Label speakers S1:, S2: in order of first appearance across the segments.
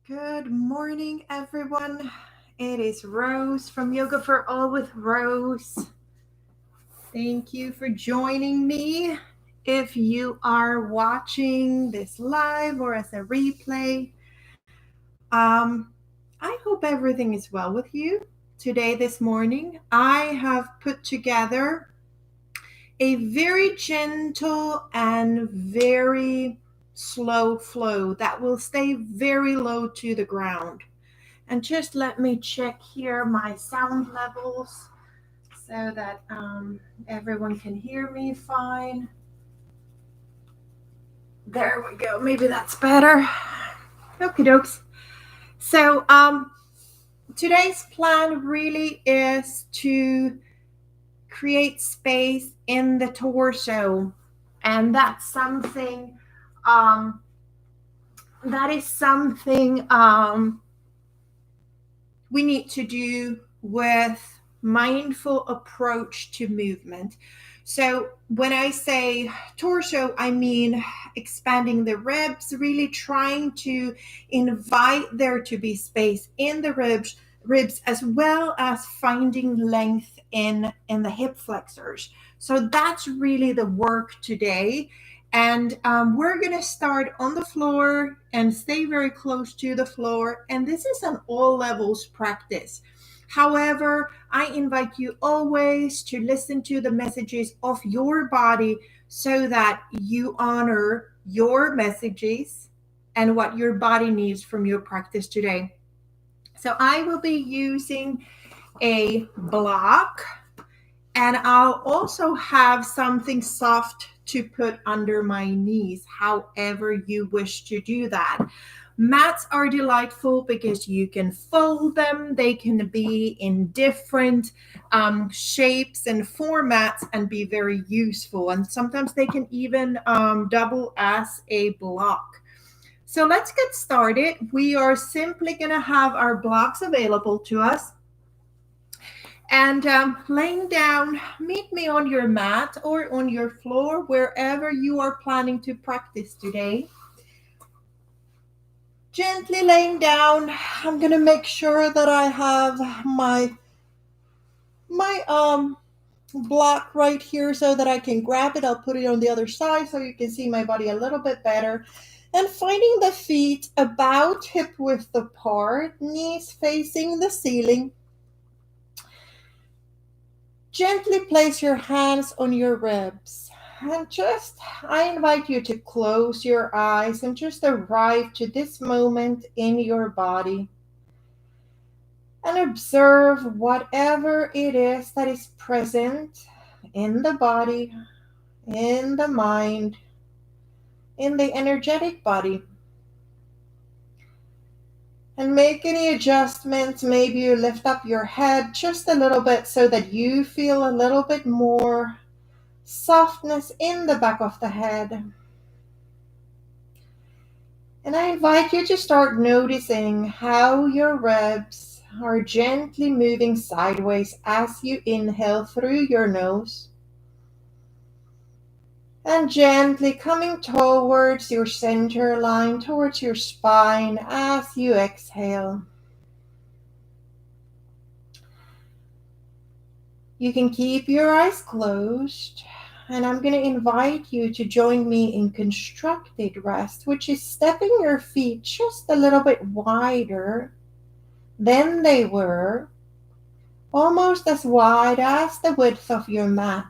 S1: Good morning, everyone. It is Rose from Yoga for All with Rose. Thank you for joining me. If you are watching this live or as a replay, I hope everything is well with you. Today, this morning, I have put together a very gentle and very slow flow that will stay very low to the ground. And just let me check here my sound levels so that everyone can hear me fine. There we go. Maybe that's better. Okie dokes. So today's plan really is to create space in the torso, and that's something um, we need to do with mindful approach to movement. So when I say torso, I mean expanding the ribs, really trying to invite there to be space in the ribs as well as finding length in the hip flexors. So that's really the work today. And we're going to start on the floor and stay very close to the floor. And this is an all levels practice. However, I invite you always to listen to the messages of your body so that you honor your messages and what your body needs from your practice today. So I will be using a block, and I'll also have something soft to put under my knees, however you wish to do that. Mats are delightful because you can fold them. They can be in different shapes and formats and be very useful. And sometimes they can even double as a block. So let's get started. We are simply going to have our blocks available to us. And laying down, meet me on your mat or on your floor, wherever you are planning to practice today. Gently laying down, I'm going to make sure that I have my block right here so that I can grab it. I'll put it on the other side so you can see my body a little bit better. And finding the feet about hip width apart, knees facing the ceiling. Gently place your hands on your ribs and I invite you to close your eyes and just arrive to this moment in your body and observe whatever it is that is present in the body, in the mind, in the energetic body. And make any adjustments. Maybe you lift up your head just a little bit so that you feel a little bit more softness in the back of the head. And I invite you to start noticing how your ribs are gently moving sideways as you inhale through your nose. And gently coming towards your center line, towards your spine as you exhale. You can keep your eyes closed, and I'm going to invite you to join me in constructed rest, which is stepping your feet just a little bit wider than they were, almost as wide as the width of your mat,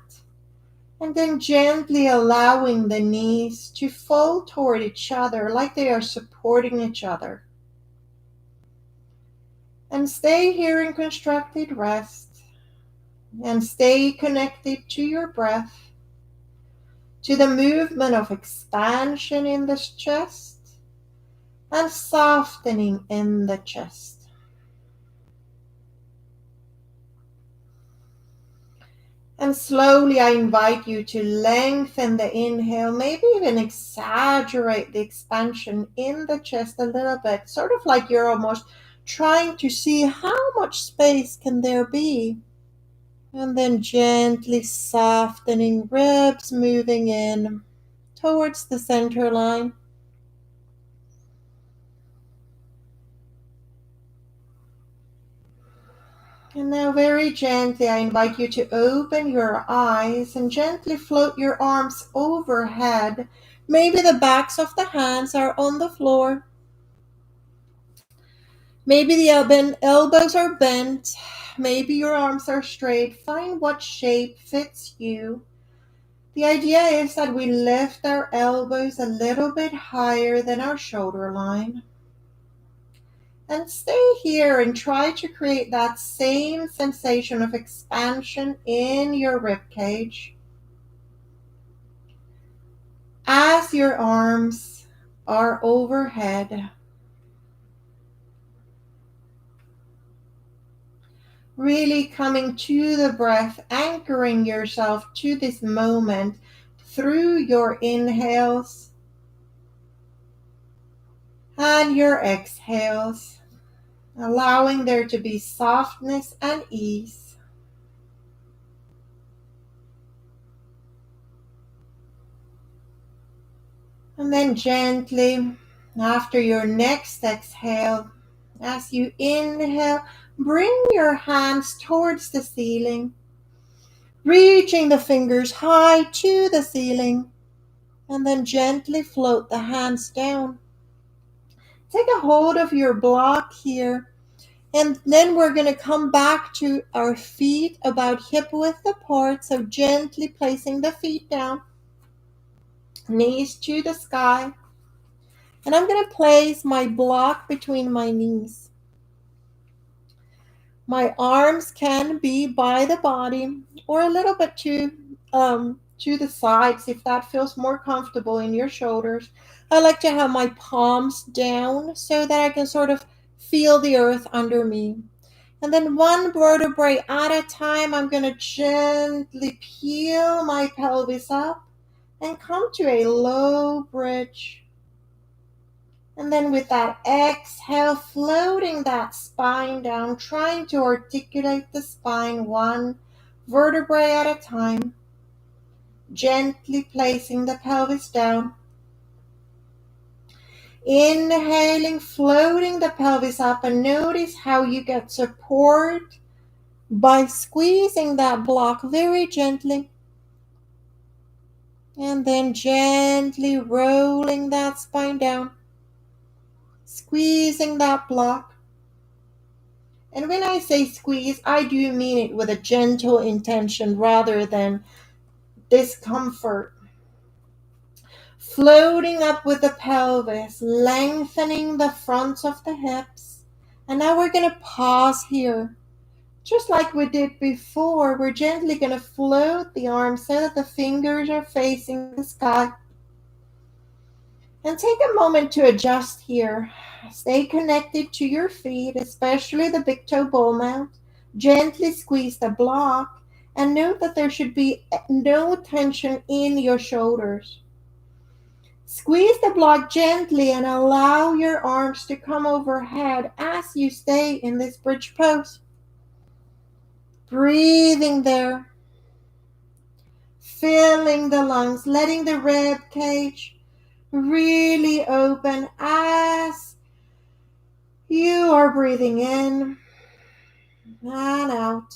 S1: and then gently allowing the knees to fold toward each other like they are supporting each other. And stay here in constructed rest, and stay connected to your breath, to the movement of expansion in the chest and softening in the chest. And slowly I invite you to lengthen the inhale, maybe even exaggerate the expansion in the chest a little bit, sort of like you're almost trying to see how much space can there be. And then gently softening, ribs moving in towards the center line. And now very gently, I invite you to open your eyes and gently float your arms overhead. Maybe the backs of the hands are on the floor. Maybe the elbows are bent. Maybe your arms are straight. Find what shape fits you. The idea is that we lift our elbows a little bit higher than our shoulder line. And stay here and try to create that same sensation of expansion in your rib cage as your arms are overhead. Really coming to the breath, anchoring yourself to this moment through your inhales and your exhales, allowing there to be softness and ease. And then gently, after your next exhale, as you inhale, bring your hands towards the ceiling, reaching the fingers high to the ceiling, and then gently float the hands down. Take a hold of your block here, and then we're going to come back to our feet about hip width apart, so gently placing the feet down, knees to the sky. And I'm going to place my block between my knees. My arms can be by the body or a little bit to the sides if that feels more comfortable in your shoulders. I like to have my palms down so that I can sort of feel the earth under me. And then one vertebrae at a time, I'm going to gently peel my pelvis up and come to a low bridge. And then with that exhale, floating that spine down, trying to articulate the spine one vertebrae at a time, gently placing the pelvis down. Inhaling, floating the pelvis up, and notice how you get support by squeezing that block very gently. And then gently rolling that spine down, squeezing that block. And when I say squeeze, I do mean it with a gentle intention rather than discomfort. Floating up with the pelvis, lengthening the fronts of the hips. And now we're going to pause here. Just like we did before, we're gently going to float the arms so that the fingers are facing the sky. And take a moment to adjust here. Stay connected to your feet, especially the big toe ball mount. Gently squeeze the block and note that there should be no tension in your shoulders. Squeeze the block gently and allow your arms to come overhead as you stay in this bridge pose. Breathing there. Filling the lungs, letting the rib cage really open as you are breathing in and out,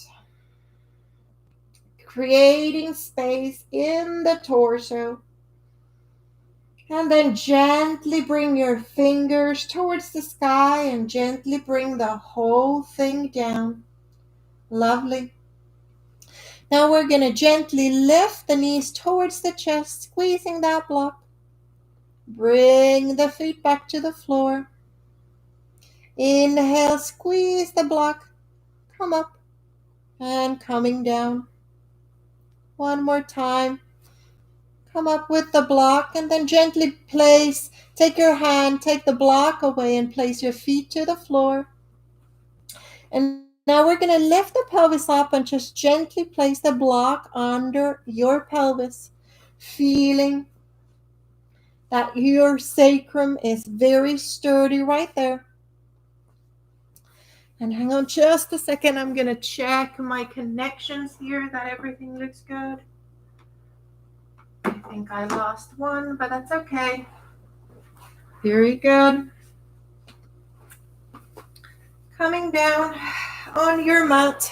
S1: creating space in the torso. And then gently bring your fingers towards the sky and gently bring the whole thing down. Lovely. Now we're going to gently lift the knees towards the chest, squeezing that block. Bring the feet back to the floor. Inhale, squeeze the block. Come up and coming down. One more time. Come up with the block and then gently take your hand, take the block away and place your feet to the floor. And now we're going to lift the pelvis up and just gently place the block under your pelvis, feeling that your sacrum is very sturdy right there. And hang on just a second. I'm going to check my connections here that everything looks good. I think I lost one, but that's okay. Very good. Coming down on your mat.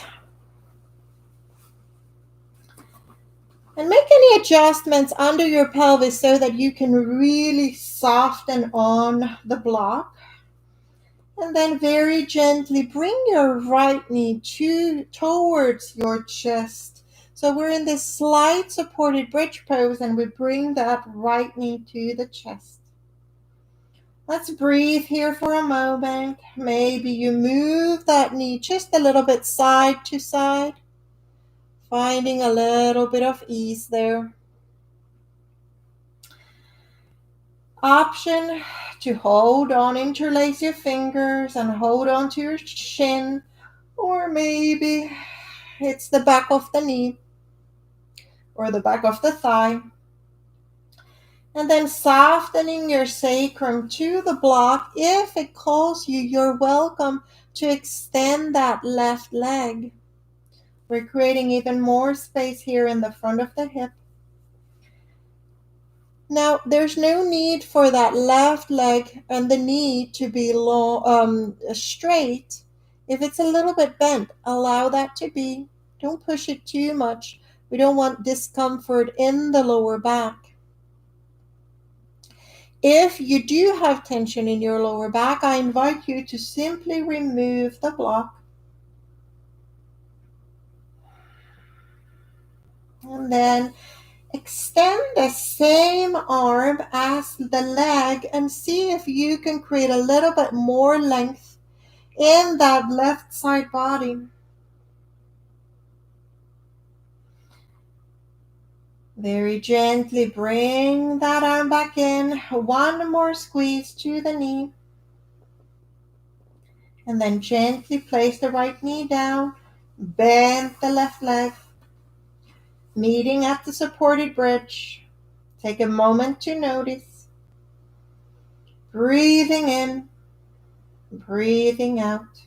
S1: And make any adjustments under your pelvis so that you can really soften on the block. And then very gently bring your right knee towards your chest. So we're in this slight supported bridge pose and we bring that right knee to the chest. Let's breathe here for a moment. Maybe you move that knee just a little bit side to side, finding a little bit of ease there. Option to hold on, interlace your fingers and hold on to your shin, or maybe it's the back of the knee or the back of the thigh. And then softening your sacrum to the block. If it calls you, you're welcome to extend that left leg. We're creating even more space here in the front of the hip. Now, there's no need for that left leg and the knee to be straight. If it's a little bit bent, allow that to be. Don't push it too much. We don't want discomfort in the lower back. If you do have tension in your lower back, I invite you to simply remove the block. And then extend the same arm as the leg and see if you can create a little bit more length in that left side body. Very gently bring that arm back in. One more squeeze to the knee. And then gently place the right knee down. Bend the left leg. Meeting at the supported bridge. Take a moment to notice. Breathing in, breathing out.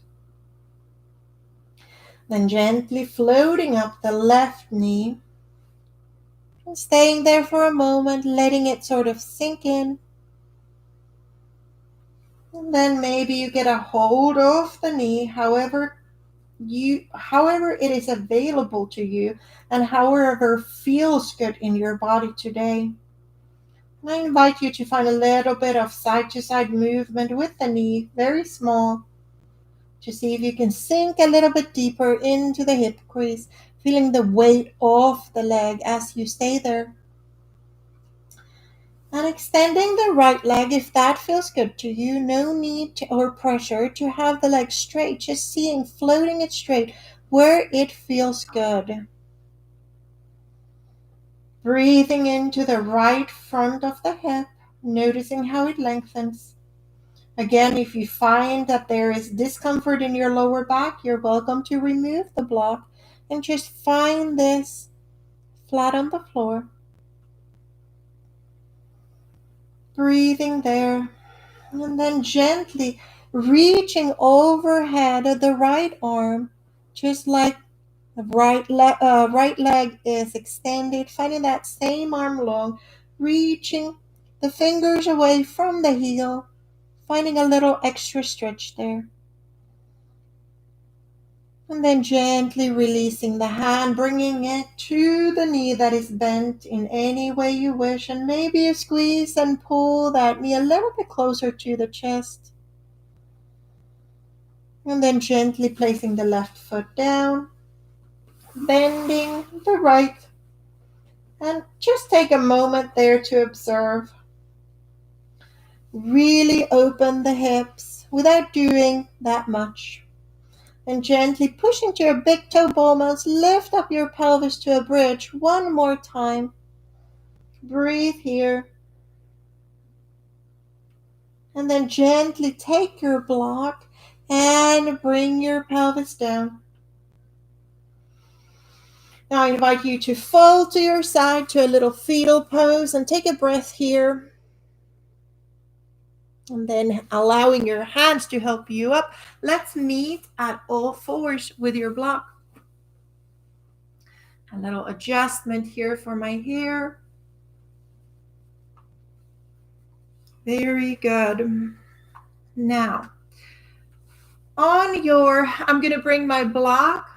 S1: Then gently floating up the left knee. And staying there for a moment, letting it sort of sink in. And then maybe you get a hold of the knee, however it is available to you and however feels good in your body today. And I invite you to find a little bit of side to side movement with the knee, very small, to see if you can sink a little bit deeper into the hip crease, feeling the weight of the leg as you stay there. And extending the right leg if that feels good to you. No need or pressure to have the leg straight, just seeing, floating it straight where it feels good. Breathing into the right front of the hip, noticing how it lengthens. Again, if you find that there is discomfort in your lower back, you're welcome to remove the block and just find this flat on the floor. Breathing there. And then gently reaching overhead the right arm, just like the right leg is extended, finding that same arm long, reaching the fingers away from the heel, finding a little extra stretch there. And then gently releasing the hand, bringing it to the knee that is bent in any way you wish. And maybe you squeeze and pull that knee a little bit closer to the chest. And then gently placing the left foot down, bending the right. And just take a moment there to observe. Really open the hips without doing that much. And gently pushing to your big toe ball mounds, lift up your pelvis to a bridge one more time. Breathe here. And then gently take your block and bring your pelvis down. Now I invite you to fold to your side to a little fetal pose and take a breath here. And then allowing your hands to help you up. Let's meet at all fours with your block. A little adjustment here for my hair. Very good. Now, I'm going to bring my block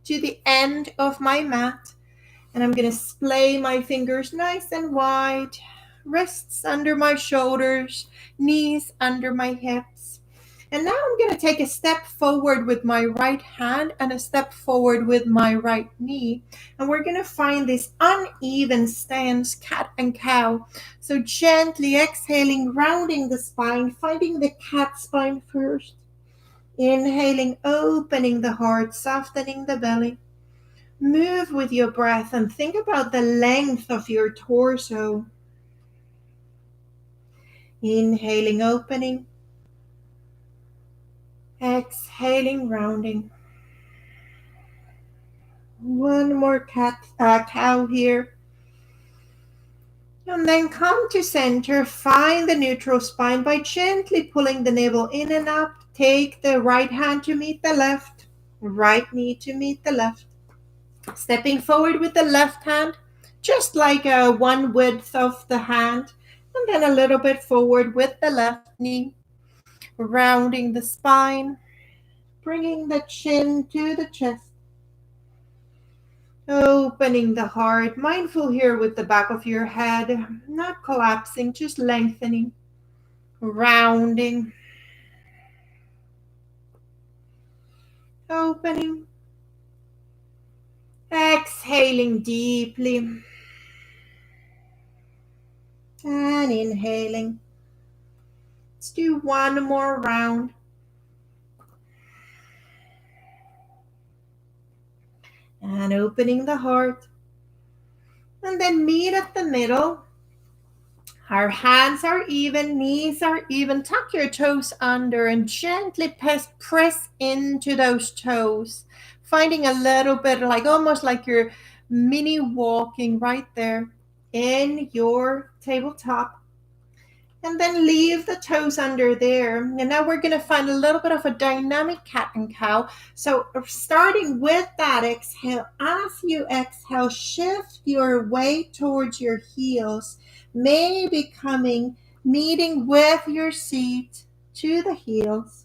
S1: to the end of my mat, and I'm going to splay my fingers nice and wide, wrists under my shoulders, knees under my hips. And now I'm going to take a step forward with my right hand and a step forward with my right knee. And we're going to find this uneven stance, cat and cow. So gently exhaling, rounding the spine, finding the cat spine first. Inhaling, opening the heart, softening the belly. Move with your breath and think about the length of your torso. Inhaling, opening. Exhaling, rounding. One more cow here. And then come to center. Find the neutral spine by gently pulling the navel in and up. Take the right hand to meet the left. Right knee to meet the left. Stepping forward with the left hand, just like one width of the hand. And then a little bit forward with the left knee. Rounding the spine. Bringing the chin to the chest. Opening the heart, mindful here with the back of your head, not collapsing, just lengthening, rounding, opening, exhaling deeply, and inhaling. Let's do one more round. And opening the heart. And then meet at the middle. Our hands are even, knees are even. Tuck your toes under and gently press into those toes. Finding a little bit like almost like you're mini walking right there in your tabletop. And then leave the toes under there. And now we're going to find a little bit of a dynamic cat and cow. So starting with that exhale, as you exhale, shift your weight towards your heels, maybe meeting with your seat to the heels.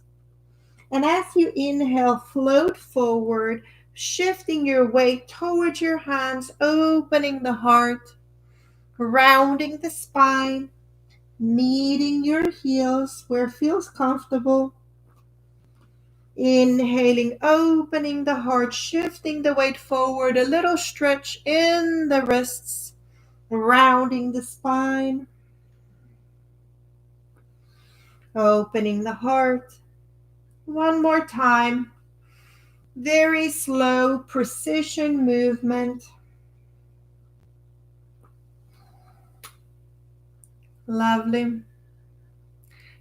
S1: And as you inhale, float forward, shifting your weight towards your hands, opening the heart, rounding the spine, meeting your heels where it feels comfortable. Inhaling, opening the heart, shifting the weight forward, a little stretch in the wrists, rounding the spine. Opening the heart. One more time. Very slow, precision movement. Lovely.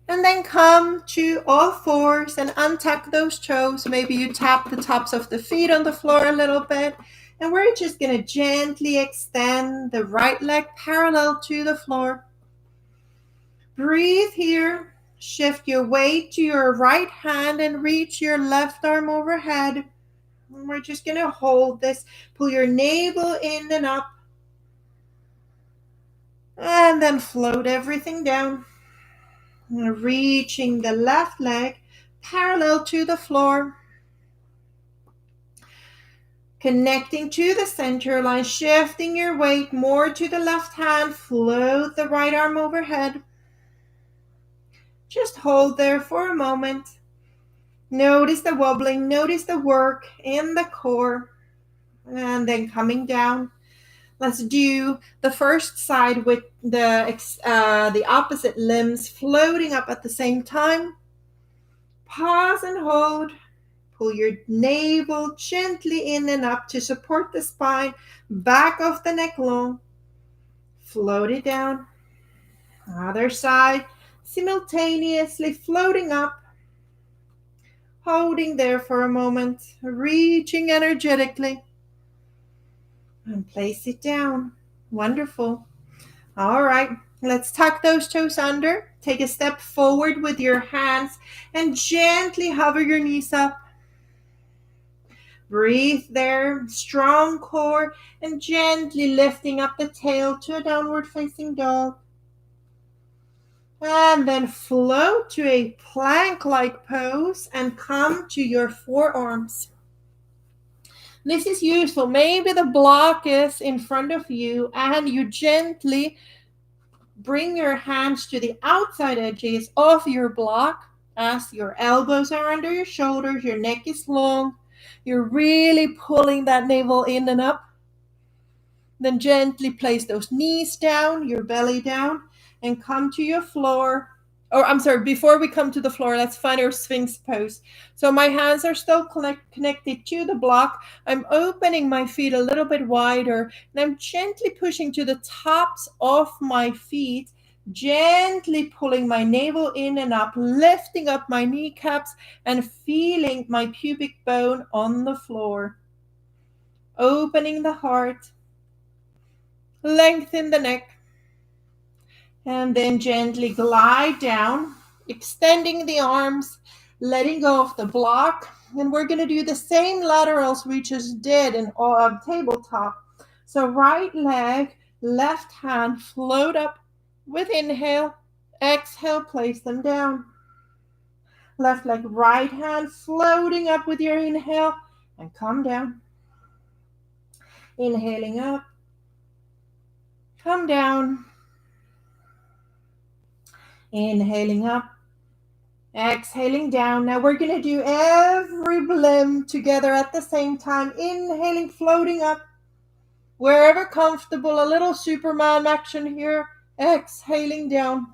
S1: And then come to all fours and untuck those toes. Maybe you tap the tops of the feet on the floor a little bit. And we're just going to gently extend the right leg parallel to the floor. Breathe here. Shift your weight to your right hand and reach your left arm overhead. And we're just going to hold this. Pull your navel in and up. And then float everything down. Reaching the left leg parallel to the floor. Connecting to the center line, shifting your weight more to the left hand. Float the right arm overhead. Just hold there for a moment. Notice the wobbling, notice the work in the core. And then coming down. Let's do the first side with the opposite limbs floating up at the same time. Pause and hold. Pull your navel gently in and up to support the spine. Back of the neck long. Float it down. Other side. Simultaneously floating up. Holding there for a moment. Reaching energetically. And place it down. Wonderful. All right. Let's tuck those toes under. Take a step forward with your hands and gently hover your knees up. Breathe there. Strong core and gently lifting up the tail to a downward facing dog. And then float to a plank-like pose and come to your forearms. This is useful. Maybe the block is in front of you and you gently bring your hands to the outside edges of your block as your elbows are under your shoulders, your neck is long. You're really pulling that navel in and up. Then gently place those knees down, your belly down, and come to your floor. Or I'm sorry, before we come to the floor, let's find our Sphinx pose. So my hands are still connected to the block. I'm opening my feet a little bit wider, and I'm gently pushing to the tops of my feet, gently pulling my navel in and up, lifting up my kneecaps, and feeling my pubic bone on the floor. Opening the heart, lengthen the neck, and then gently glide down, extending the arms, letting go of the block. And we're going to do the same laterals we just did in tabletop. So right leg, left hand, float up with inhale. Exhale, place them down. Left leg, right hand, floating up with your inhale and come down. Inhaling up, come down. Inhaling up, exhaling down. Now we're going to do every limb together at the same time. Inhaling, floating up, wherever comfortable. A little Superman action here. Exhaling down.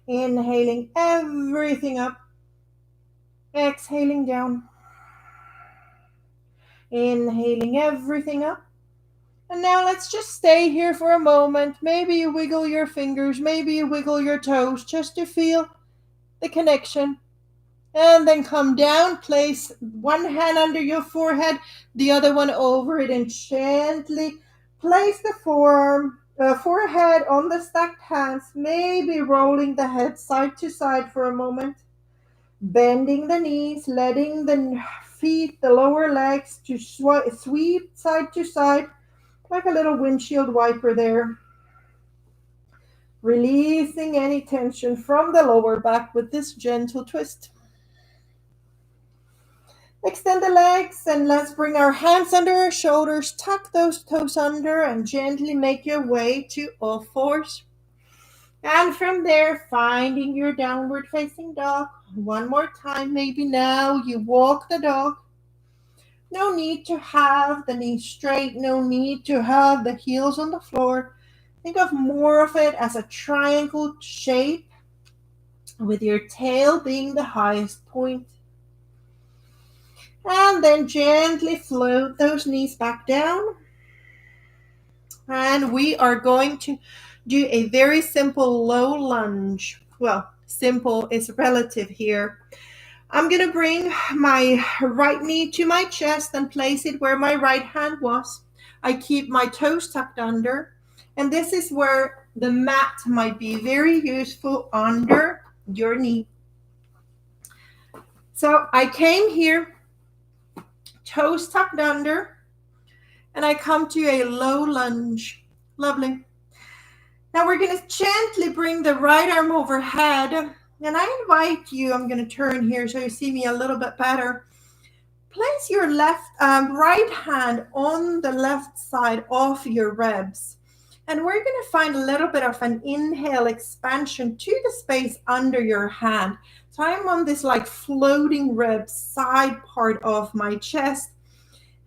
S1: Inhaling everything up. Exhaling down. Inhaling everything up. And now let's just stay here for a moment. Maybe you wiggle your fingers, maybe you wiggle your toes just to feel the connection. And then come down, place one hand under your forehead, the other one over it, and gently place the forehead on the stacked hands, maybe rolling the head side to side for a moment. Bending the knees, letting the feet, the lower legs, to sweep side to side, like a little windshield wiper there. Releasing any tension from the lower back with this gentle twist. Extend the legs and let's bring our hands under our shoulders, tuck those toes under and gently make your way to all fours. And from there, finding your downward facing dog. One more time, maybe now you walk the dog. No need to have the knees straight, no need to have the heels on the floor. Think of more of it as a triangle shape with your tail being the highest point. And then gently float those knees back down. And we are going to do a very simple low lunge. Well, simple is relative here. I'm going to bring my right knee to my chest and place it where my right hand was. I keep my toes tucked under. And this is where the mat might be very useful under your knee. So I came here, toes tucked under, and I come to a low lunge. Lovely. Now we're going to gently bring the right arm overhead. And I invite you, I'm going to turn here so you see me a little bit better. Place your right hand on the left side of your ribs. And we're going to find a little bit of an inhale expansion to the space under your hand. So I'm on this like floating rib side part of my chest.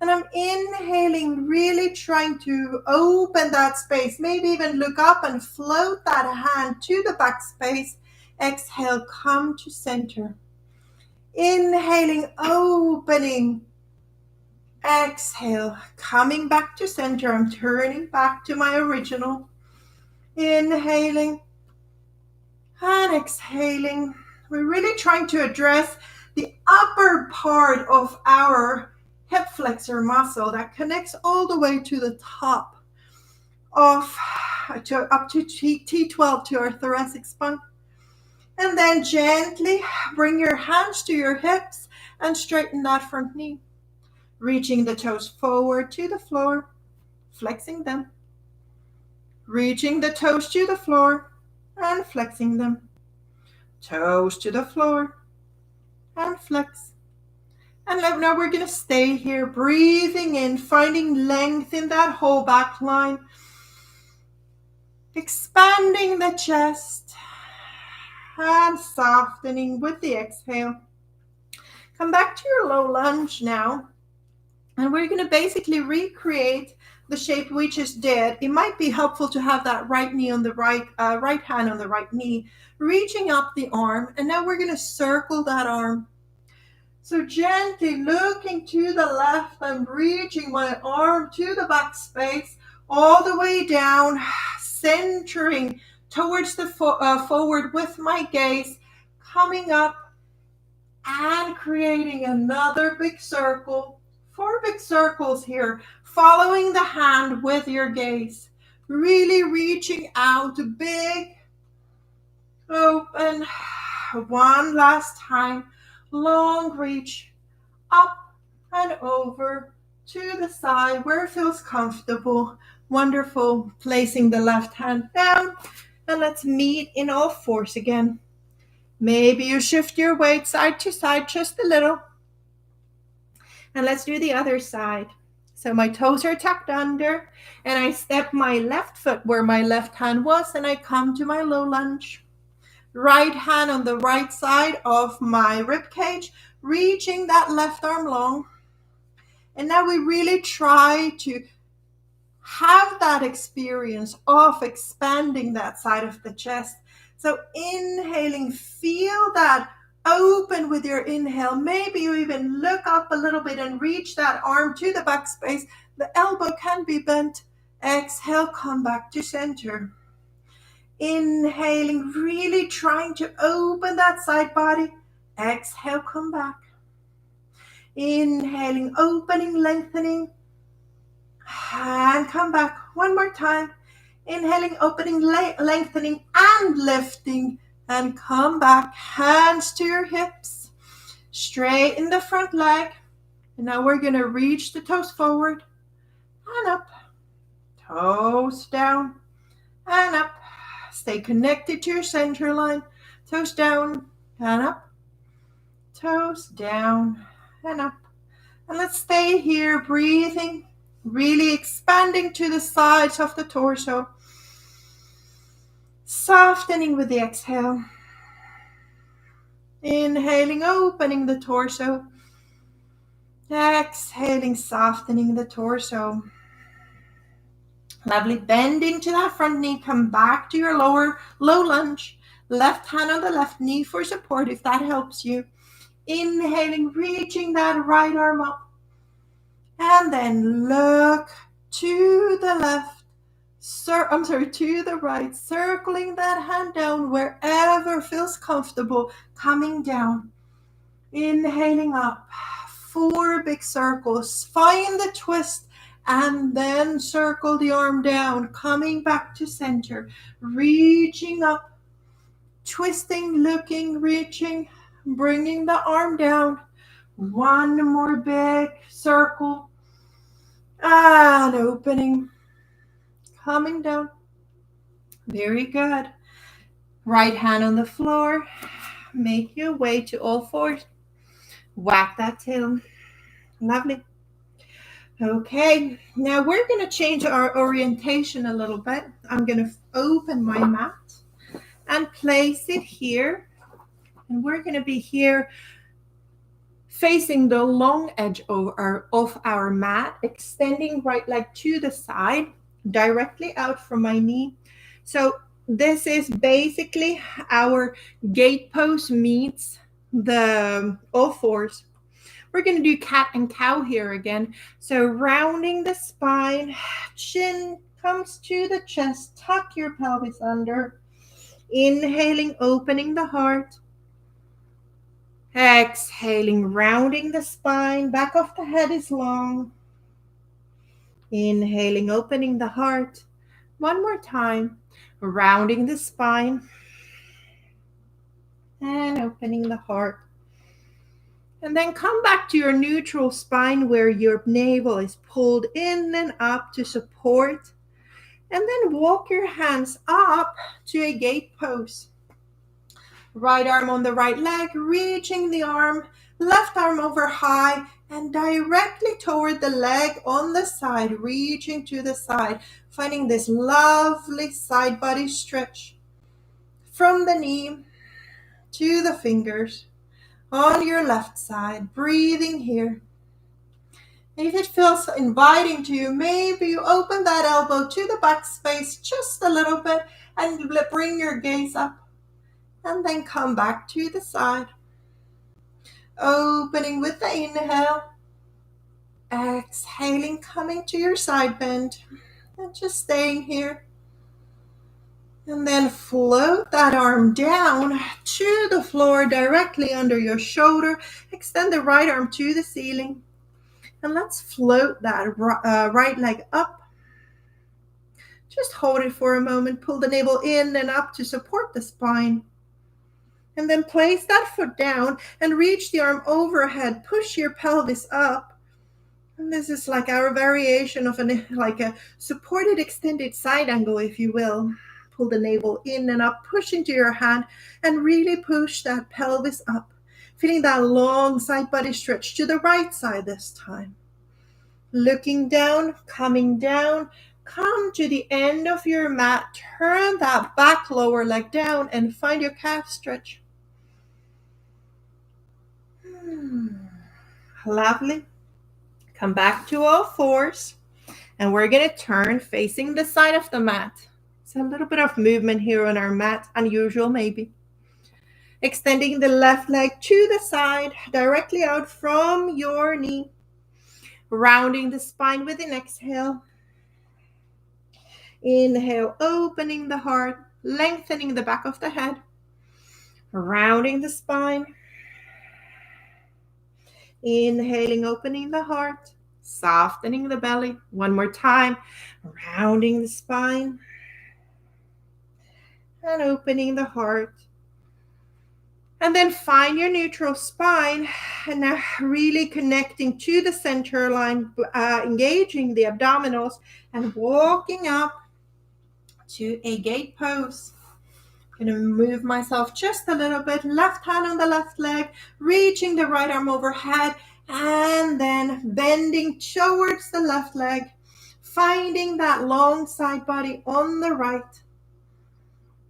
S1: And I'm inhaling, really trying to open that space. Maybe even look up and float that hand to the back space. Exhale, come to center. Inhaling, opening. Exhale, coming back to center. I'm turning back to my original. Inhaling and exhaling. We're really trying to address the upper part of our hip flexor muscle that connects all the way to the top of up to T12 to our thoracic spine. And then gently bring your hands to your hips and straighten that front knee. Reaching the toes forward to the floor, flexing them. Reaching the toes to the floor and flexing them. Toes to the floor and flex. And now we're going to stay here, breathing in, finding length in that whole back line. Expanding the chest and softening with the exhale. Come back to your low lunge now. And we're going to basically recreate the shape we just did. It might be helpful to have that right knee on the right hand on the right knee, reaching up the arm. And now we're going to circle that arm. So gently looking to the left, I'm reaching my arm to the back space, all the way down, centering towards the forward with my gaze, coming up and creating another big circle. 4 big circles here, following the hand with your gaze, really reaching out big, open. One last time, long reach up and over to the side where it feels comfortable. Wonderful. Placing the left hand down, and let's meet in all fours again. Maybe you shift your weight side to side just a little. And let's do the other side. So my toes are tucked under, and I step my left foot where my left hand was, and I come to my low lunge. Right hand on the right side of my rib cage, reaching that left arm long. And now we really try to have that experience of expanding that side of the chest. So inhaling, feel that open with your inhale. Maybe you even look up a little bit and reach that arm to the back space. The elbow can be bent. Exhale, come back to center. Inhaling, really trying to open that side body. Exhale, come back. Inhaling, opening, lengthening. And come back. One more time. Inhaling, opening, lengthening, and lifting. And come back, hands to your hips, straighten the front leg. And now we're going to reach the toes forward and up, toes down and up. Stay connected to your center line, toes down and up, toes down and up. And let's stay here, breathing, really expanding to the sides of the torso. Softening with the exhale. Inhaling, opening the torso. Exhaling, softening the torso. Lovely. Bend into that front knee. Come back to your low lunge. Left hand on the left knee for support if that helps you. Inhaling, reaching that right arm up. And then look to the left. To the right, circling that hand down wherever feels comfortable, coming down. Inhaling up, 4 big circles. Find the twist and then circle the arm down, coming back to center, reaching up, twisting, looking, reaching, bringing the arm down. 1 more big circle and opening. Coming down. Very good. Right hand on the floor. Make your way to all fours. Whack that tail. Lovely. Okay, now we're going to change our orientation a little bit. I'm going to open my mat and place it here. And we're going to be here facing the long edge of our mat, extending right leg to the side, directly out from my knee. So this is basically our gate pose meets the all fours. We're going to do cat and cow here again. So rounding the spine, chin comes to the chest, tuck your pelvis under. Inhaling, opening the heart. Exhaling, rounding the spine, back of the head is long. Inhaling, opening the heart. 1 more time, rounding the spine and opening the heart. And then come back to your neutral spine where your navel is pulled in and up to support. And then walk your hands up to a gate pose. Right arm on the right leg, reaching the arm, left arm over high and directly toward the leg on the side, reaching to the side, finding this lovely side body stretch from the knee to the fingers on your left side, breathing here. If it feels inviting to you, maybe you open that elbow to the back space just a little bit and bring your gaze up. And then come back to the side. Opening with the inhale. Exhaling, coming to your side bend. And just staying here. And then float that arm down to the floor directly under your shoulder. Extend the right arm to the ceiling. And let's float that right leg up. Just hold it for a moment. Pull the navel in and up to support the spine. And then place that foot down and reach the arm overhead. Push your pelvis up. And this is like our variation of a supported extended side angle, if you will. Pull the navel in and up, push into your hand, and really push that pelvis up. Feeling that long side body stretch to the right side this time. Looking down, coming down. Come to the end of your mat. Turn that back lower leg down and find your calf stretch. Lovely. Come back to all fours. And we're going to turn facing the side of the mat. It's a little bit of movement here on our mat. Unusual maybe. Extending the left leg to the side. Directly out from your knee. Rounding the spine with an exhale. Inhale, opening the heart. Lengthening the back of the head. Rounding the spine. Inhaling, opening the heart, softening the belly. One more time, rounding the spine and opening the heart. And then find your neutral spine and now really connecting to the center line, engaging the abdominals and walking up to a gate pose. I'm going to move myself just a little bit, left hand on the left leg, reaching the right arm overhead, and then bending towards the left leg, finding that long side body on the right.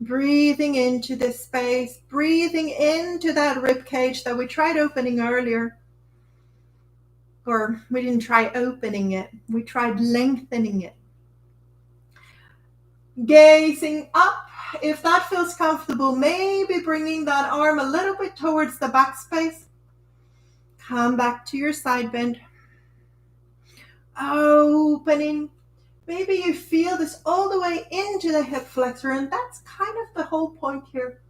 S1: Breathing into this space, breathing into that rib cage that we tried opening earlier. Or we didn't try opening it, we tried lengthening it. Gazing up. If that feels comfortable, maybe bringing that arm a little bit towards the back space. Come back to your side bend. Opening. Maybe you feel this all the way into the hip flexor, and that's kind of the whole point here.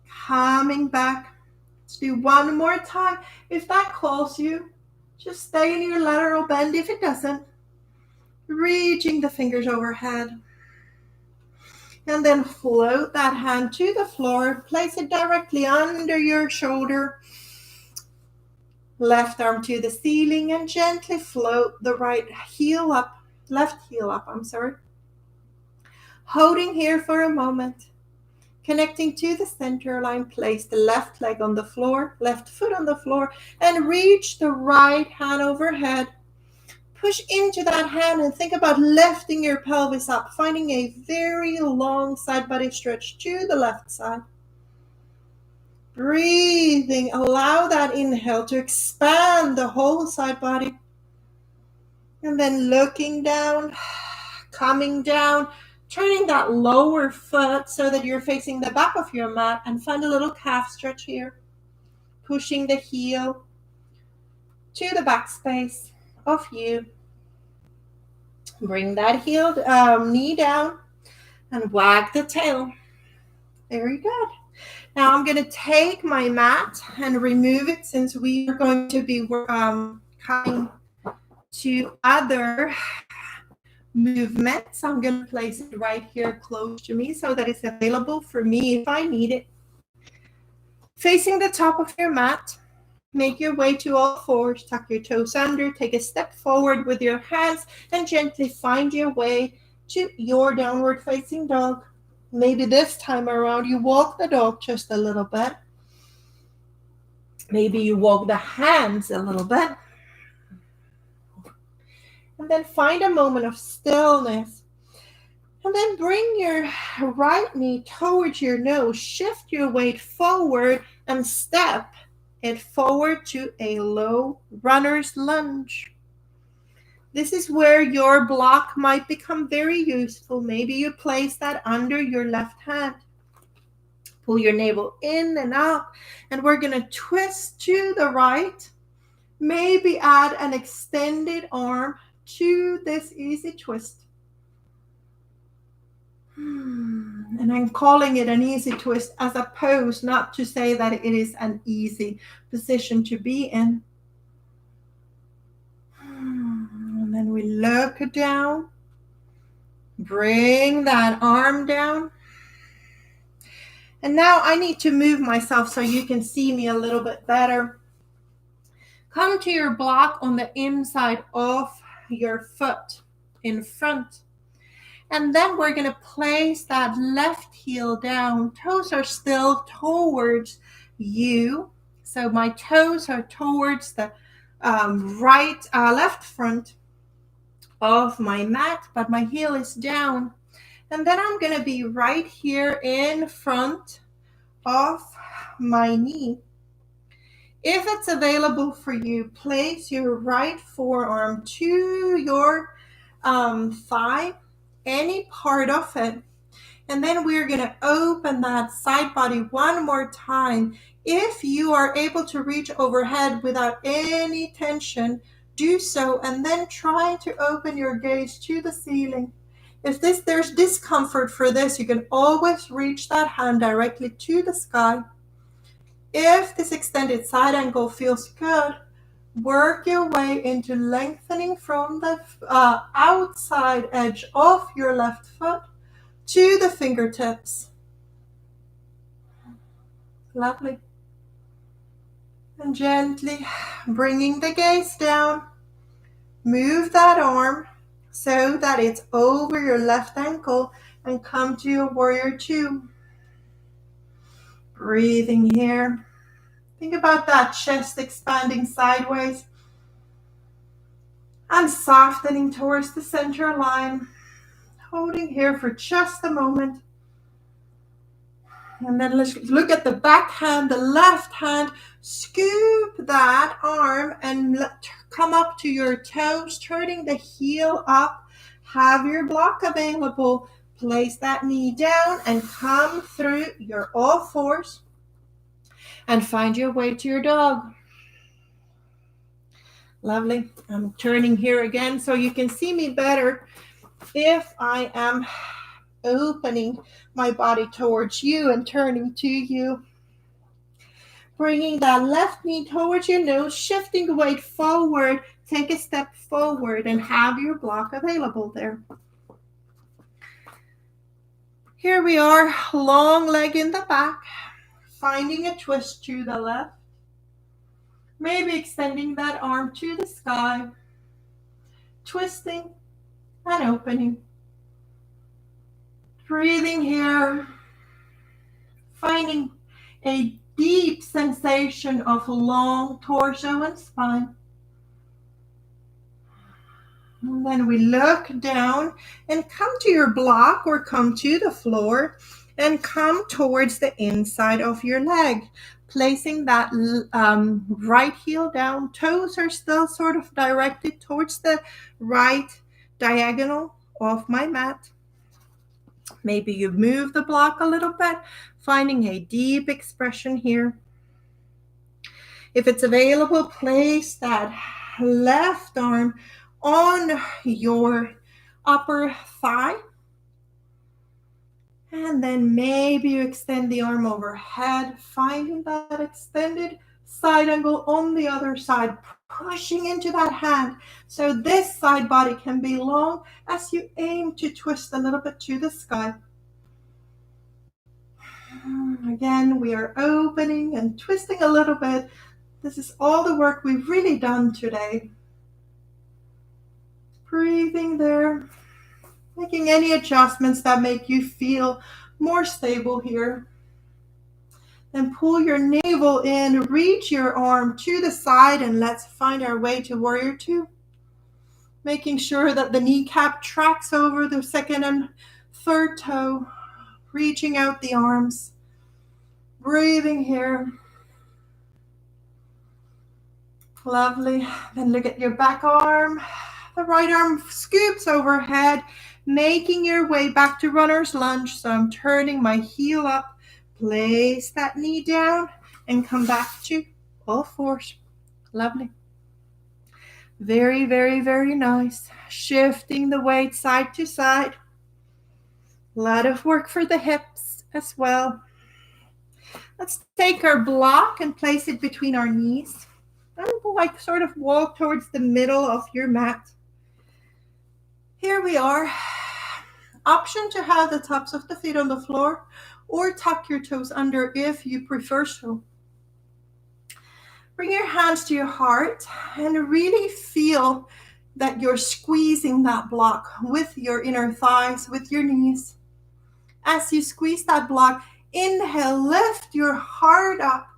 S1: Coming back. Let's do one more time. If that calls you, just stay in your lateral bend. If it doesn't, reaching the fingers overhead. And then float that hand to the floor. Place it directly under your shoulder. Left arm to the ceiling and gently float the right heel up. Left heel up, Holding here for a moment. Connecting to the center line. Place the left leg on the floor. Left foot on the floor. And reach the right hand overhead. Push into that hand and think about lifting your pelvis up, finding a very long side body stretch to the left side. Breathing, allow that inhale to expand the whole side body. And then looking down, coming down, turning that lower foot so that you're facing the back of your mat and find a little calf stretch here. Pushing the heel to the back space of you. Bring that heel, knee down and wag the tail. Very good. Now I'm going to take my mat and remove it since we are going to be coming to other movements. I'm going to place it right here close to me so that it's available for me if I need it. Facing the top of your mat. Make your way to all fours, tuck your toes under, take a step forward with your hands, and gently find your way to your downward facing dog. Maybe this time around you walk the dog just a little bit. Maybe you walk the hands a little bit. And then find a moment of stillness. And then bring your right knee towards your nose. Shift your weight forward and step it forward to a low runner's lunge. This is where your block might become very useful. Maybe you place that under your left hand. Pull your navel in and out, and we're going to twist to the right. Maybe add an extended arm to this easy twist. And I'm calling it an easy twist as opposed not to say that it is an easy position to be in. And then we look down, bring that arm down. And now I need to move myself so you can see me a little bit better. Come to your block on the inside of your foot in front. And then we're going to place that left heel down. Toes are still towards you. So my toes are towards the left front of my mat, but my heel is down. And then I'm going to be right here in front of my knee. If it's available for you, place your right forearm to your thigh, any part of it. And then we're going to open that side body one more time. If you are able to reach overhead without any tension, do so, and then try to open your gaze to the ceiling. If there's discomfort for this, you can always reach that hand directly to the sky. If this extended side angle feels good, work your way into lengthening from the outside edge of your left foot to the fingertips. Lovely. And gently bringing the gaze down, move that arm so that it's over your left ankle and come to your warrior two. Breathing here. Think about that chest expanding sideways and softening towards the center line. Holding here for just a moment. And then let's look at the back hand, the left hand. Scoop that arm and come up to your toes, turning the heel up. Have your block available. Place that knee down and come through your all fours and find your way to your dog. Lovely. I'm turning here again so you can see me better. If I am opening my body towards you and turning to you, bringing that left knee towards your nose, shifting the weight forward, take a step forward and have your block available there. Here we are, long leg in the back, finding a twist to the left, maybe extending that arm to the sky, twisting and opening. Breathing here, finding a deep sensation of long torso and spine. And then we look down and come to your block or come to the floor and come towards the inside of your leg, placing that right heel down. Toes are still sort of directed towards the right diagonal of my mat. Maybe you move the block a little bit, finding a deep expression here. If it's available, place that left arm on your upper thigh. And then maybe you extend the arm overhead, finding that extended side angle on the other side, pushing into that hand. So this side body can be long as you aim to twist a little bit to the sky. Again, we are opening and twisting a little bit. This is all the work we've really done today. Breathing there. Making any adjustments that make you feel more stable here. Then pull your navel in, reach your arm to the side, and let's find our way to warrior two. Making sure that the kneecap tracks over the second and third toe, reaching out the arms, breathing here. Lovely. Then look at your back arm. The right arm scoops overhead, making your way back to runner's lunge. So I'm turning my heel up, place that knee down, and come back to all fours. Lovely. Very, very, very nice. Shifting the weight side to side. A lot of work for the hips as well. Let's take our block and place it between our knees. And like sort of walk towards the middle of your mat. Here we are. Option to have the tops of the feet on the floor or tuck your toes under if you prefer so. Bring your hands to your heart and really feel that you're squeezing that block with your inner thighs, with your knees. As you squeeze that block, inhale, lift your heart up.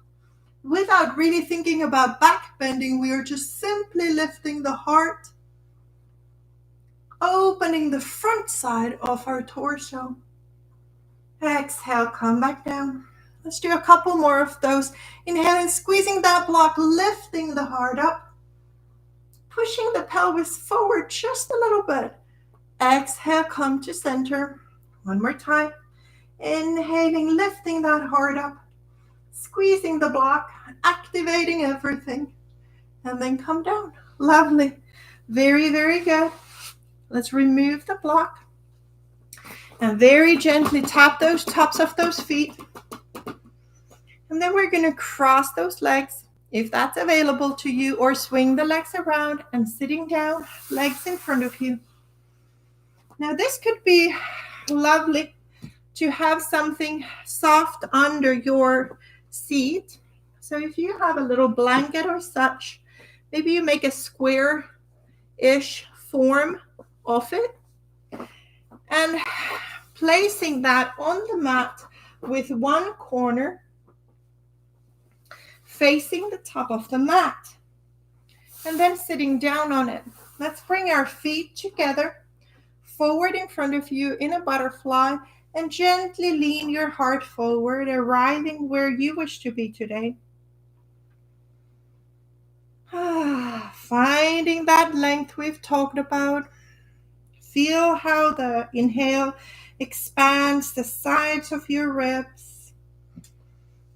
S1: Without really thinking about back bending, we are just simply lifting the heart, opening the front side of our torso. Exhale, come back down. Let's do a couple more of those. Inhaling, squeezing that block, lifting the heart up, pushing the pelvis forward just a little bit. Exhale, come to center. One more time. Inhaling, lifting that heart up, squeezing the block, activating everything, and then come down. Lovely. Very, very good. Let's remove the block and very gently tap those tops of those feet. And then we're going to cross those legs if that's available to you, or swing the legs around and sitting down, legs in front of you. Now this could be lovely to have something soft under your seat. So if you have a little blanket or such, maybe you make a square-ish form of it and placing that on the mat with one corner facing the top of the mat and then sitting down on it. Let's bring our feet together forward in front of you in a butterfly and gently lean your heart forward, arriving where you wish to be today. Finding that length we've talked about. Feel how the inhale expands the sides of your ribs,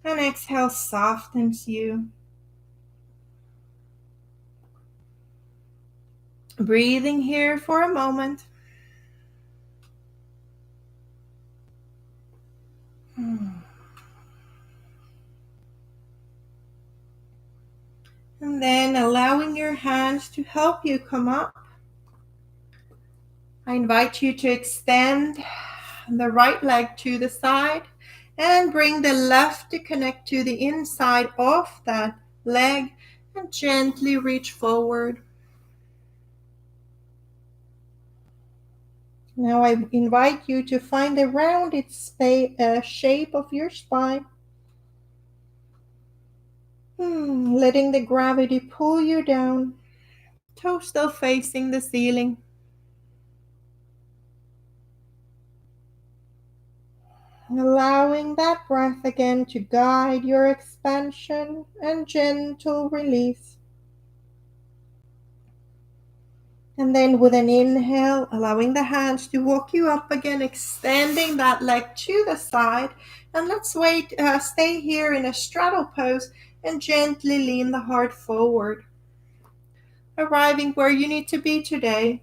S1: and exhale softens you. Breathing here for a moment. And then allowing your hands to help you come up. I invite you to extend the right leg to the side and bring the left to connect to the inside of that leg and gently reach forward. Now I invite you to find the rounded shape of your spine. Letting the gravity pull you down, toes still facing the ceiling. Allowing that breath again to guide your expansion and gentle release. And then with an inhale, allowing the hands to walk you up again, extending that leg to the side. And let's stay here in a straddle pose and gently lean the heart forward, arriving where you need to be today.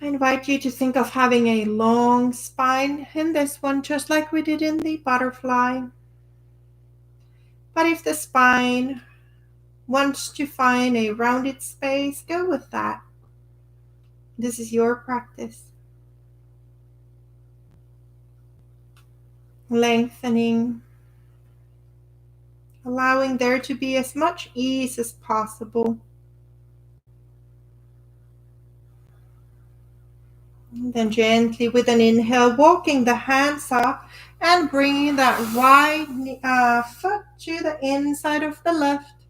S1: I invite you to think of having a long spine in this one, just like we did in the butterfly. But if the spine wants to find a rounded space, go with that. This is your practice. Lengthening, allowing there to be as much ease as possible. Then gently with an inhale, walking the hands up and bringing that right foot to the inside of the left.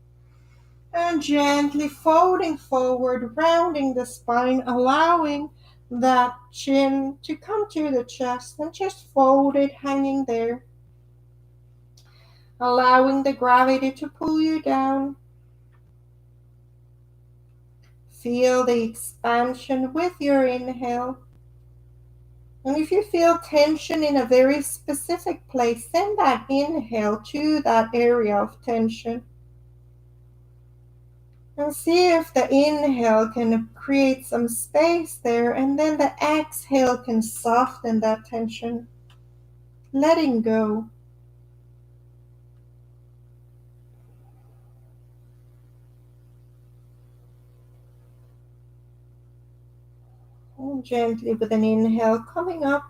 S1: And gently folding forward, rounding the spine, allowing that chin to come to the chest and just fold it hanging there. Allowing the gravity to pull you down. Feel the expansion with your inhale. And if you feel tension in a very specific place, send that inhale to that area of tension. And see if the inhale can create some space there, and then the exhale can soften that tension. Letting go. And gently with an inhale, coming up.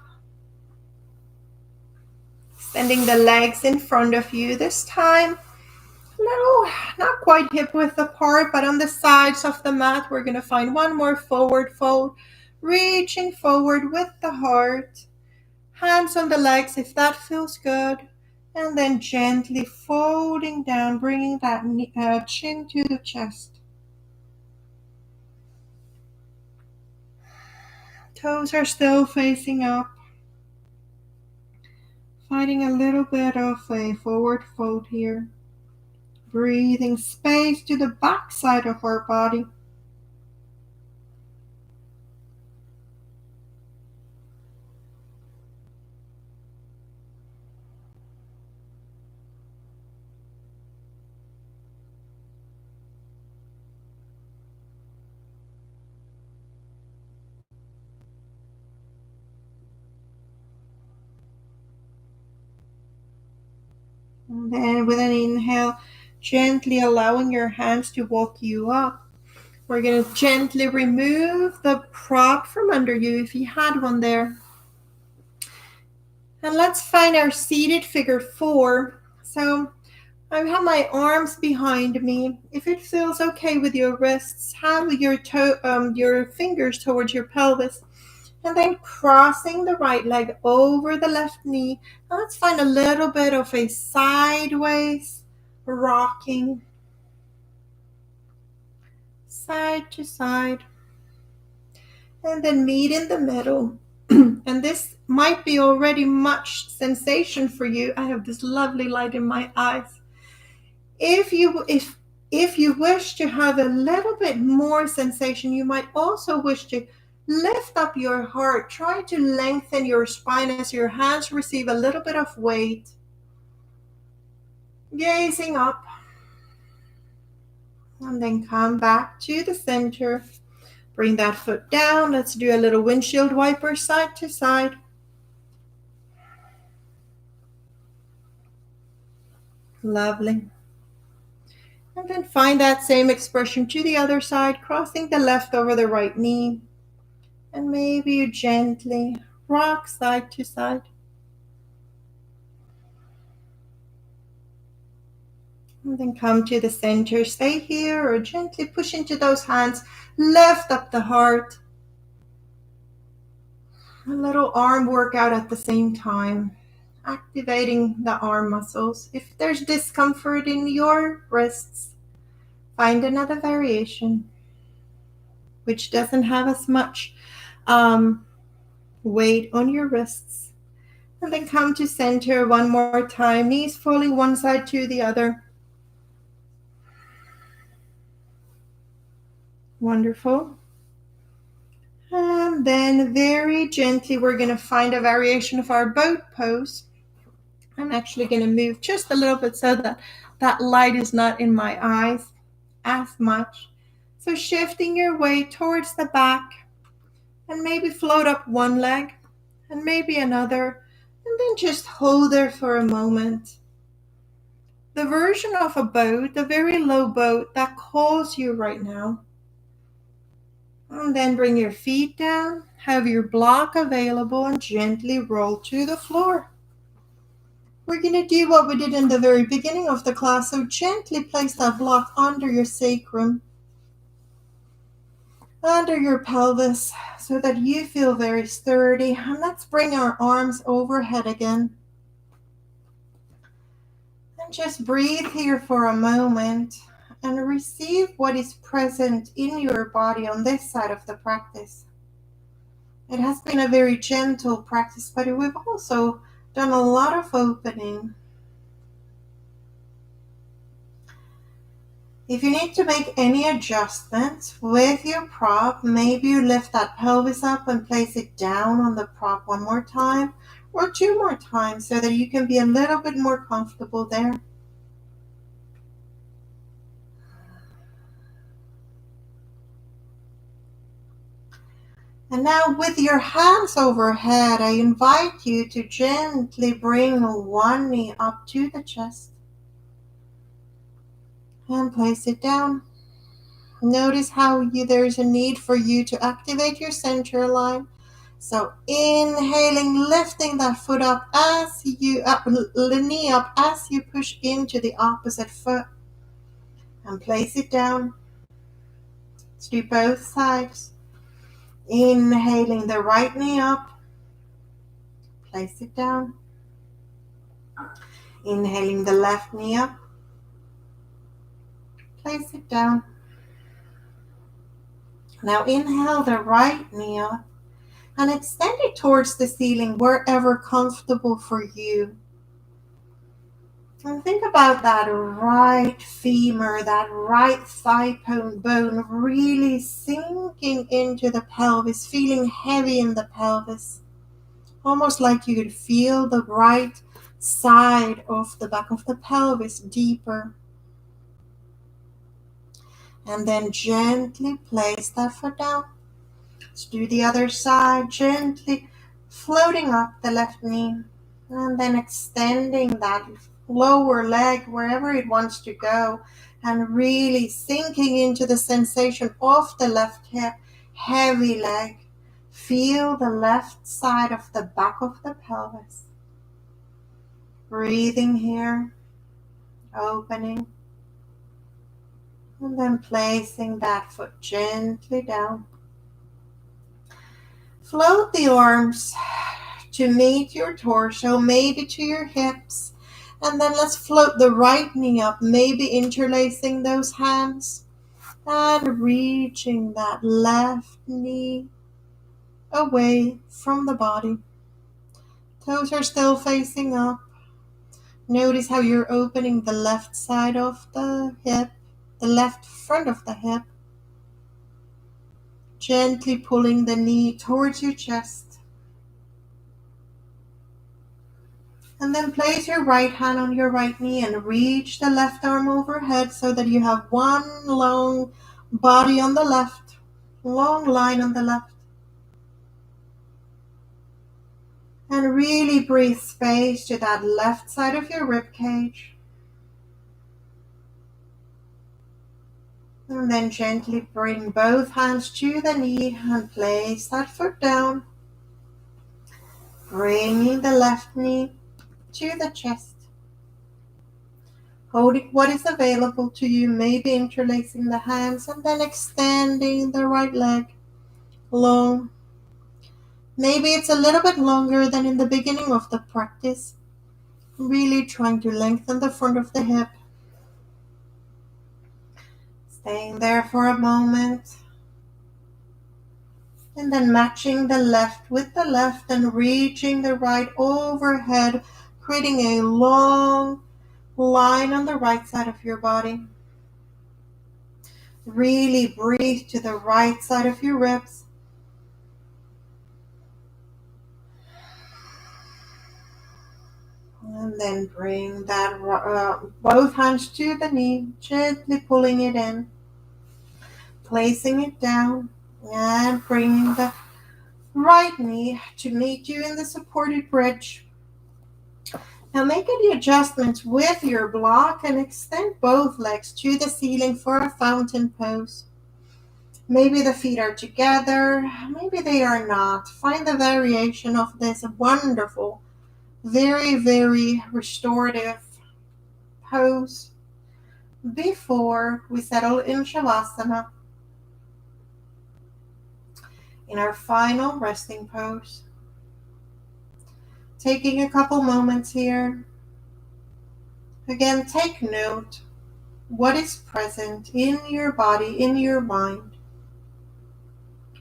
S1: Extending the legs in front of you this time. No, not quite hip width apart, but on the sides of the mat, we're going to find one more forward fold. Reaching forward with the heart. Hands on the legs if that feels good. And then gently folding down, bringing that chin to the chest. Toes are still facing up. Finding a little bit of a forward fold here. Breathing space to the back side of our body. And then with an inhale, gently allowing your hands to walk you up. We're going to gently remove the prop from under you if you had one there. And let's find our seated figure 4. So I have my arms behind me. If it feels okay with your wrists, have your fingers towards your pelvis. And then crossing the right leg over the left knee. And let's find a little bit of a sideways rocking. Side to side. And then meet in the middle. And this might be already much sensation for you. I have this lovely light in my eyes. If you wish to have a little bit more sensation, you might also wish to lift up your heart. Try to lengthen your spine as your hands receive a little bit of weight. Gazing up. And then come back to the center. Bring that foot down. Let's do a little windshield wiper side to side. Lovely. And then find that same expression to the other side, crossing the left over the right knee. And maybe you gently rock side to side. And then come to the center. Stay here or gently push into those hands. Lift up the heart. A little arm workout at the same time. Activating the arm muscles. If there's discomfort in your wrists, find another variation which doesn't have as much weight on your wrists. And then come to center one more time. Knees falling one side to the other. Wonderful. And then very gently, we're going to find a variation of our boat pose. I'm actually going to move just a little bit so that that light is not in my eyes as much. So shifting your weight towards the back and maybe float up one leg and maybe another, and then just hold there for a moment. The version of a boat, a very low boat that calls you right now. And then bring your feet down, have your block available, and gently roll to the floor. We're going to do what we did in the very beginning of the class, so gently place that block under your sacrum. under your pelvis so that you feel very sturdy. And let's bring our arms overhead again. And just breathe here for a moment and receive what is present in your body on this side of the practice. It has been a very gentle practice, but we've also done a lot of opening. If you need to make any adjustments with your prop, maybe you lift that pelvis up and place it down on the prop one more time or two more times so that you can be a little bit more comfortable there. And now with your hands overhead, I invite you to gently bring one knee up to the chest and place it down. Notice how there's a need for you to activate your center line. So inhaling, lifting that foot up as you the knee up as you push into the opposite foot and place it down. Let's do both sides. Inhaling the right knee up, place it down. Inhaling the left knee up, place it down. Now inhale the right knee up and extend it towards the ceiling wherever comfortable for you. And think about that right femur, that right thigh bone really sinking into the pelvis, feeling heavy in the pelvis. Almost like you could feel the right side of the back of the pelvis deeper. And then gently place that foot down. Let's do the other side, gently floating up the left knee. And then extending that lower leg wherever it wants to go. And really sinking into the sensation of the left hip, heavy leg. Feel the left side of the back of the pelvis. Breathing here, opening. And then placing that foot gently down. Float the arms to meet your torso, maybe to your hips. And then let's float the right knee up, maybe interlacing those hands. And reaching that left knee away from the body. Toes are still facing up. Notice how you're opening the left side of the hip, the left front of the hip. Gently pulling the knee towards your chest. And then place your right hand on your right knee and reach the left arm overhead so that you have one long body on the left, long line on the left. And really breathe space to that left side of your rib cage. And then gently bring both hands to the knee and place that foot down. Bringing the left knee to the chest. Holding what is available to you, maybe interlacing the hands and then extending the right leg long. Maybe it's a little bit longer than in the beginning of the practice. Really trying to lengthen the front of the hip. Staying there for a moment. And then matching the left with the left and reaching the right overhead, creating a long line on the right side of your body. Really breathe to the right side of your ribs. And then bring that both hands to the knee, gently pulling it in, placing it down, and bringing the right knee to meet you in the supported bridge. Now make any adjustments with your block and extend both legs to the ceiling for a fountain pose. Maybe the feet are together, maybe they are not. Find the variation of this wonderful, very, very restorative pose before we settle in Shavasana. in our final resting pose. Taking a couple moments here. Again, take note what is present in your body, in your mind.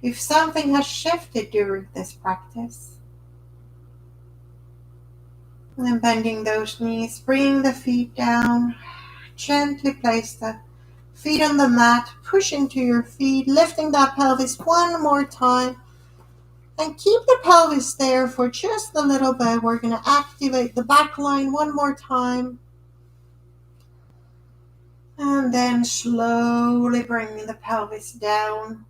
S1: If something has shifted during this practice. And then bending those knees, bringing the feet down. Gently place the feet on the mat, push into your feet, lifting that pelvis one more time. And keep the pelvis there for just a little bit. We're going to activate the back line one more time. And then slowly bringing the pelvis down.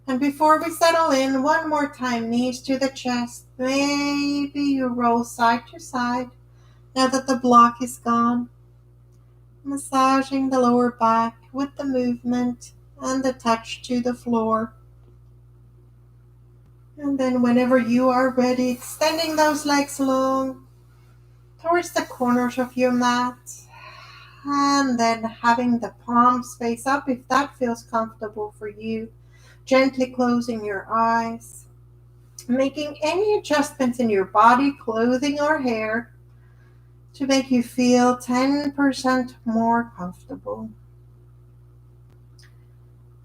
S1: And before we settle in, one more time, knees to the chest. Maybe you roll side to side now that the block is gone. Massaging the lower back with the movement and the touch to the floor. And then whenever you are ready, extending those legs long towards the corners of your mat. And then having the palms face up if that feels comfortable for you. Gently closing your eyes. Making any adjustments in your body, clothing, or hair to make you feel 10% more comfortable.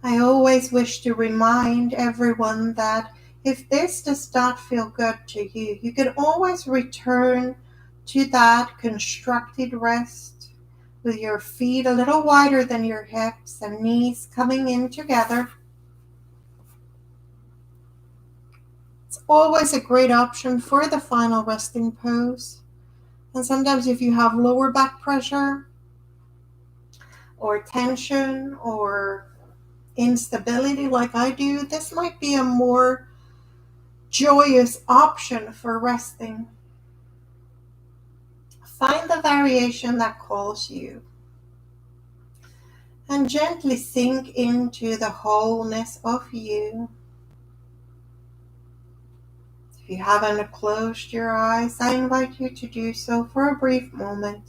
S1: I always wish to remind everyone that if this does not feel good to you, you can always return to that constructed rest with your feet a little wider than your hips and knees coming in together. It's always a great option for the final resting pose. And sometimes if you have lower back pressure or tension or instability like I do, this might be a more joyous option for resting. Find the variation that calls you and gently sink into the wholeness of you. If you haven't closed your eyes, I invite you to do so for a brief moment.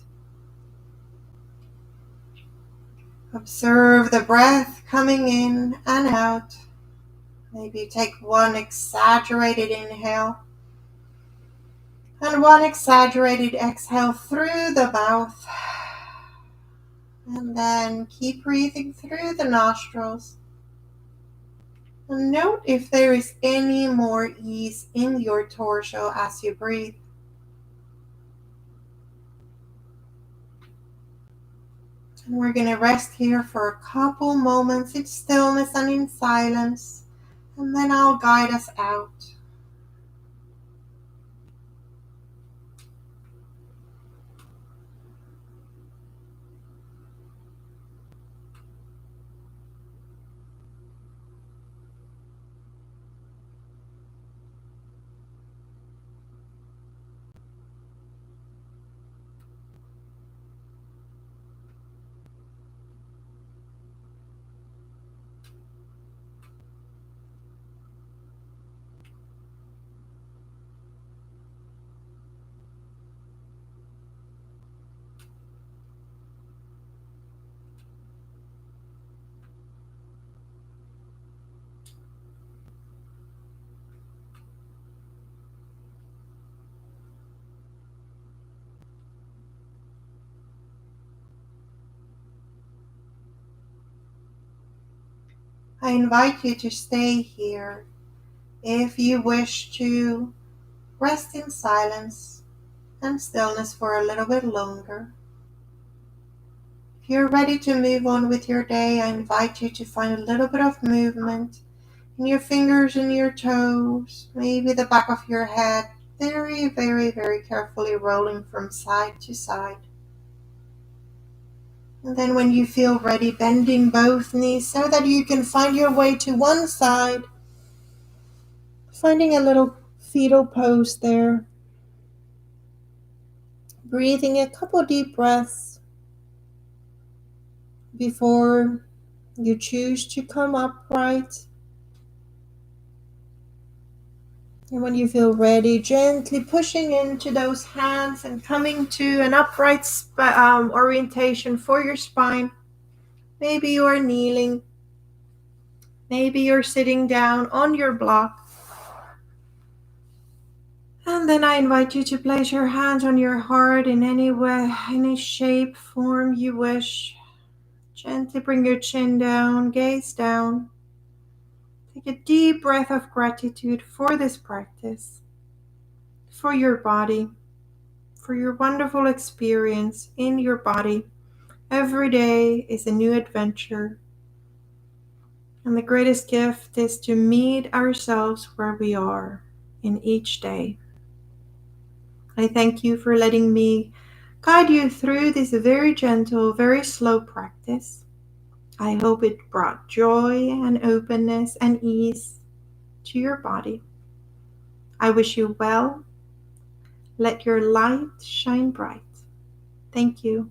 S1: Observe the breath coming in and out. Maybe take one exaggerated inhale and one exaggerated exhale through the mouth. And then keep breathing through the nostrils. And note if there is any more ease in your torso as you breathe. And we're going to rest here for a couple moments in stillness and in silence. And then I'll guide us out. I invite you to stay here if you wish to rest in silence and stillness for a little bit longer. If you're ready to move on with your day, I invite you to find a little bit of movement in your fingers and your toes, maybe the back of your head, very, very, very carefully rolling from side to side. And then when you feel ready, bending both knees so that you can find your way to one side, finding a little fetal pose there. Breathing a couple deep breaths before you choose to come upright. And when you feel ready, gently pushing into those hands and coming to an upright orientation for your spine. Maybe you are kneeling. Maybe you're sitting down on your block. And then I invite you to place your hands on your heart in any way, any shape, form you wish. Gently bring your chin down, gaze down. Take a deep breath of gratitude for this practice, for your body, for your wonderful experience in your body. Every day is a new adventure, and the greatest gift is to meet ourselves where we are in each day. I thank you for letting me guide you through this very gentle, very slow practice. I hope it brought joy and openness and ease to your body. I wish you well. Let your light shine bright. Thank you.